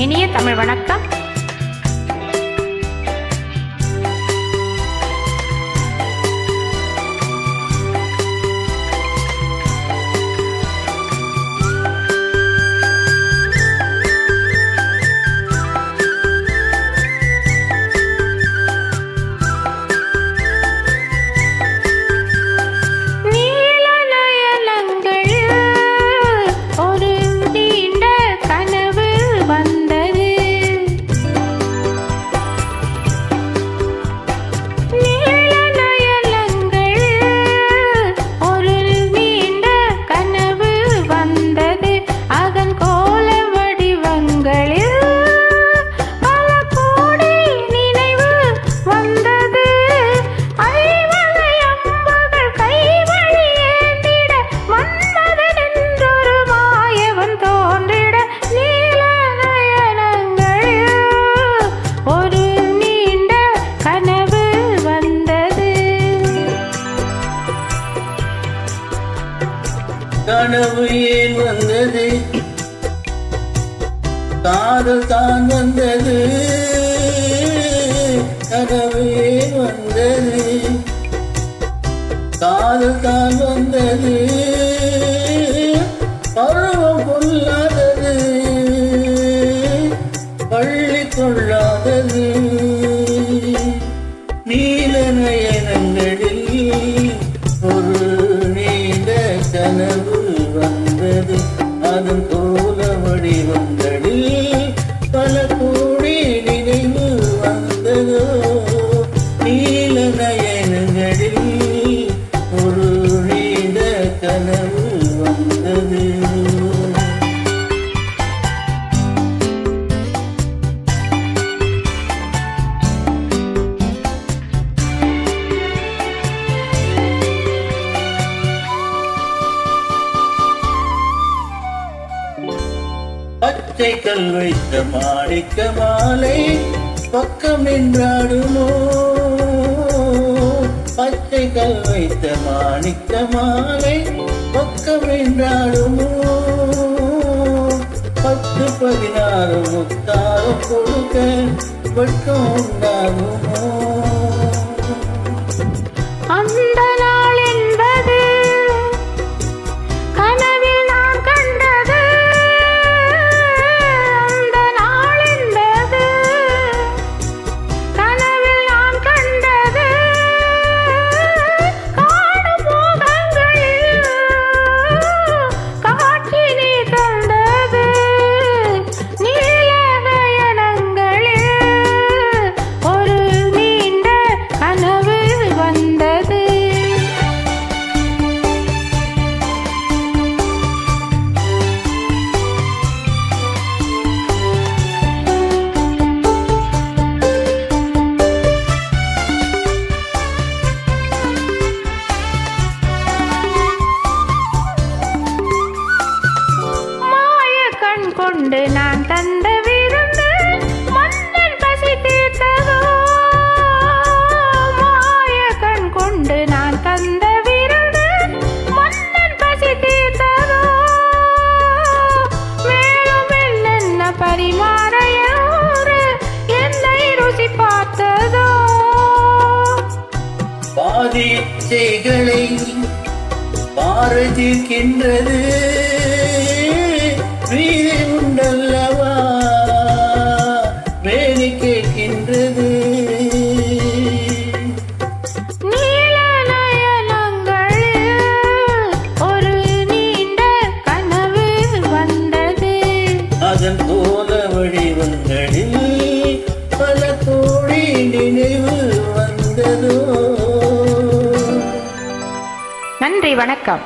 இனிய தமிழ் வணக்கம். கனவு ஏன் வந்தது? காதல் தான் வந்தது. கனவு ஏன் வந்தது? காதல் தான் வந்தது. பருவம் கொள்ளாதது, பள்ளி கொள்ளாதது. நீல நயனங்களில் ஒரு நீண்ட கனவு வந்தது. அதன் கோல வடிவங்களில் பல கோடி நினைவு வந்ததோ. நீல நயனங்களில் ஒரு நீண்ட கனவு வந்தது. பச்சை கல் வைத்த மாணிக்க மாலை பக்கம் நின்றாடுமோ. பச்சை கல் வைத்த மாணிக்க மாலை பக்கம் நின்றாடுமோ. 10-16 முத்தாரம் கொடுக்க வெட்கம் உண்டாகுமோ. அந்த நாள் என்பது கனவில் நான் கண்டது. அந்த நாள் என்பது கனவில் நான் கண்டது. காணும் மோகங்களில் காட்சி நீ தந்தது. நீல நயனங்களில் ஒரு நீண்ட கனவு வந்தது. கொண்டு நான் தந்த விருந்து மன்னன் பசி தீர்த்ததோ. மாய கண் கொண்டு நான் தந்த விருந்து மன்னன் பசி தீர்த்ததோ. மேலும் என்னென்ன பரிமாறையோடு என்னை ருசி பார்த்ததோ. பாதி இச்சைகளை பாரதிக்கின்றது. வீதி உண்டல்லவா வேலி கேட்கின்றது. நீல நயனங்களில் ஒரு நீண்ட கனவு வந்தது. அதன் கோல வடிவங்களில் பல கோடி நினைவு வந்ததோ. நன்றி, வணக்கம்.